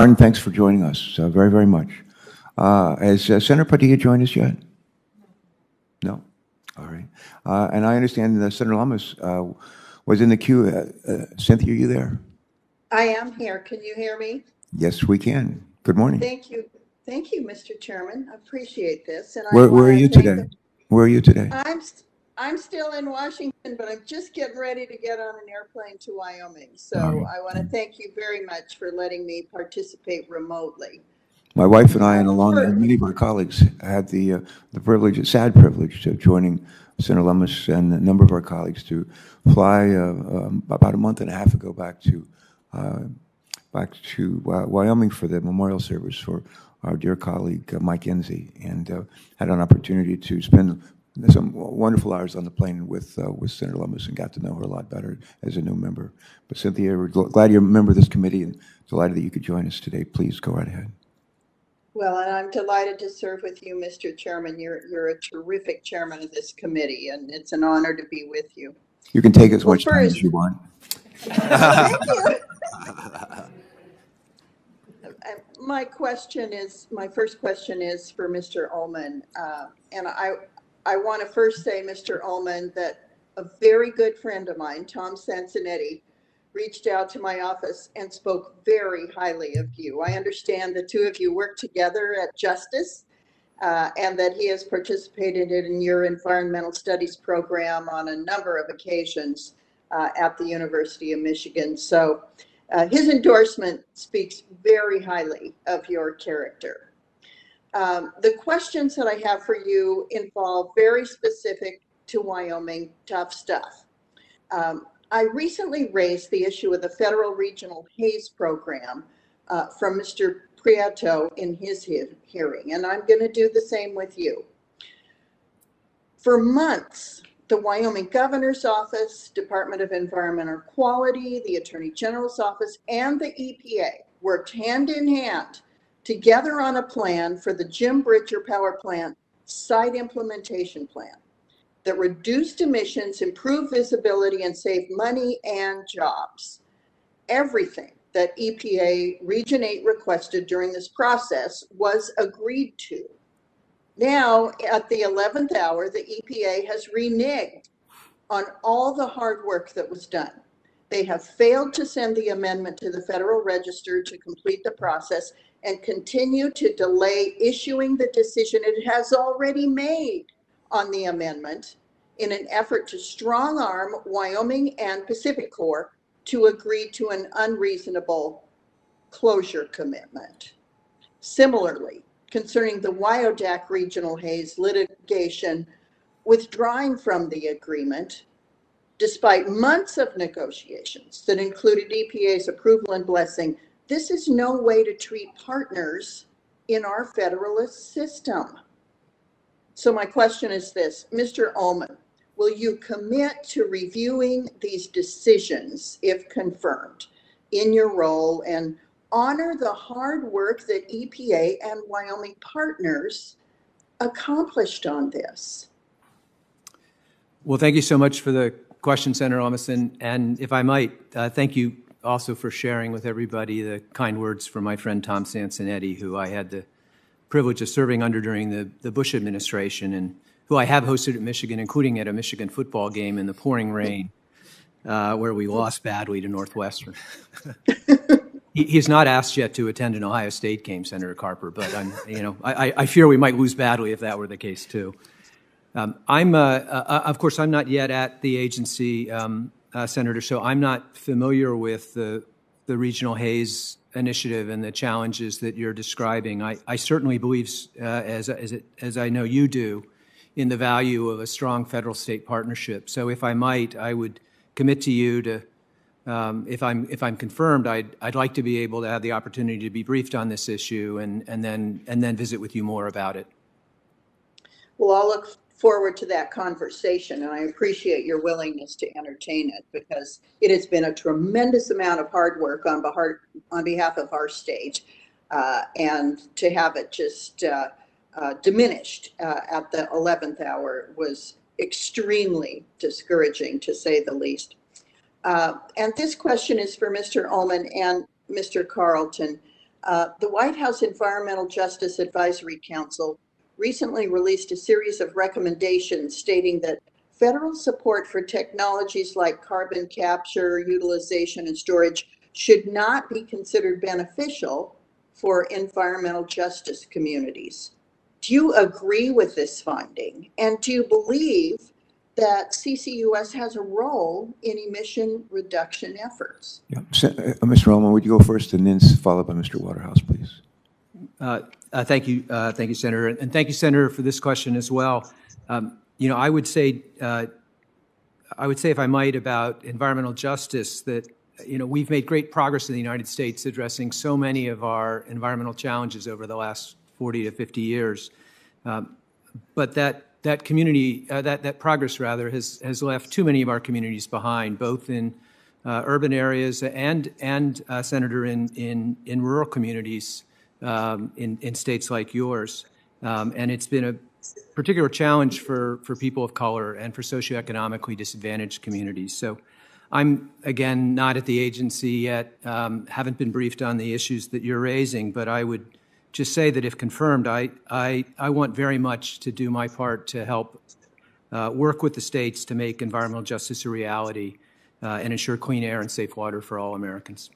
Martin, thanks for joining us very, very much. Has Senator Padilla joined us yet? No? All right. And I understand that Senator Lummis was in the queue. Cynthia, are you there? I am here. Can you hear me? Yes, we can. Good morning. Thank you. Thank you, Mr. Chairman. I appreciate this. And Where are you today? Where are you today? I'm still in Washington, but I'm just getting ready to get on an airplane to Wyoming. So I want to thank you very much for letting me participate remotely. My wife and I, and many of our colleagues, had the privilege, sad privilege, of joining Senator Lummis and a number of our colleagues to fly about a month and a half ago back to Wyoming for the memorial service for our dear colleague Mike Enzi, and had an opportunity to spend some wonderful hours on the plane with Senator Lummis and got to know her a lot better as a new member. But Cynthia, we're glad you're a member of this committee and delighted that you could join us today. Please go right ahead. Well, and I'm delighted to serve with you, Mr. Chairman. You're a terrific chairman of this committee, and it's an honor to be with you. You can take as much time as you want. Thank you. My first question is for Mr. Uhlmann, and I want to first say, Mr. Uhlmann, that a very good friend of mine, Tom Sansonetti, reached out to my office and spoke very highly of you. I understand the two of you work together at Justice, and that he has participated in your environmental studies program on a number of occasions at the University of Michigan. So his endorsement speaks very highly of your character. The questions that I have for you involve very specific to Wyoming tough stuff. I recently raised the issue of the federal regional haze program from Mr. Prieto in his hearing, and I'm going to do the same with you. For months, the Wyoming Governor's Office, Department of Environmental Quality, the Attorney General's Office, and the EPA worked hand in hand together on a plan for the Jim Bridger Power Plant site implementation plan that reduced emissions, improved visibility, and saved money and jobs. Everything that EPA Region 8 requested during this process was agreed to. Now, at the 11th hour, the EPA has reneged on all the hard work that was done. They have failed to send the amendment to the Federal Register to complete the process and continue to delay issuing the decision it has already made on the amendment in an effort to strong-arm Wyoming and Pacific Corp to agree to an unreasonable closure commitment. Similarly, concerning the Wyodak regional haze litigation, withdrawing from the agreement, despite months of negotiations that included EPA's approval and blessing, this is no way to treat partners in our federalist system. So my question is this, Mr. Uhlmann, will you commit to reviewing these decisions, if confirmed, in your role and honor the hard work that EPA and Wyoming partners accomplished on this? Well, thank you so much for the question, Senator Lummis, and if I might, thank you also for sharing with everybody the kind words from my friend Tom Sansonetti, who I had the privilege of serving under during the Bush administration, and who I have hosted at Michigan, including at a Michigan football game in the pouring rain, where we lost badly to Northwestern. He's not asked yet to attend an Ohio State game, Senator Carper, but I fear we might lose badly if that were the case too. Of course, I'm not yet at the agency, Senator, so I'm not familiar with the regional haze initiative and the challenges that you're describing. I certainly believe, as I know you do, in the value of a strong federal-state partnership. So if I might, I would commit to you to, if I'm confirmed, I'd like to be able to have the opportunity to be briefed on this issue and then visit with you more about it. Well, I'll look forward to that conversation, and I appreciate your willingness to entertain it, because it has been a tremendous amount of hard work on behalf of our state, and to have it just diminished at the 11th hour was extremely discouraging, to say the least. And this question is for Mr. Uhlmann and Mr. Carlton. The White House Environmental Justice Advisory Council recently released a series of recommendations stating that federal support for technologies like carbon capture, utilization, and storage should not be considered beneficial for environmental justice communities. Do you agree with this finding? And do you believe that CCUS has a role in emission reduction efforts? Yeah. Mr. Uhlmann, would you go first and then followed by Mr. Waterhouse, please? Thank you, Senator, and thank you, Senator, for this question as well. I would say, if I might, about environmental justice that we've made great progress in the United States addressing so many of our environmental challenges over the last 40 to 50 years, but that community, that progress rather, has left too many of our communities behind, both in urban areas and Senator, in rural communities in states like yours, and it's been a particular challenge for people of color and for socioeconomically disadvantaged communities. So I'm, again, not at the agency yet, haven't been briefed on the issues that you're raising, but I would just say that if confirmed, I want very much to do my part to help work with the states to make environmental justice a reality and ensure clean air and safe water for all Americans.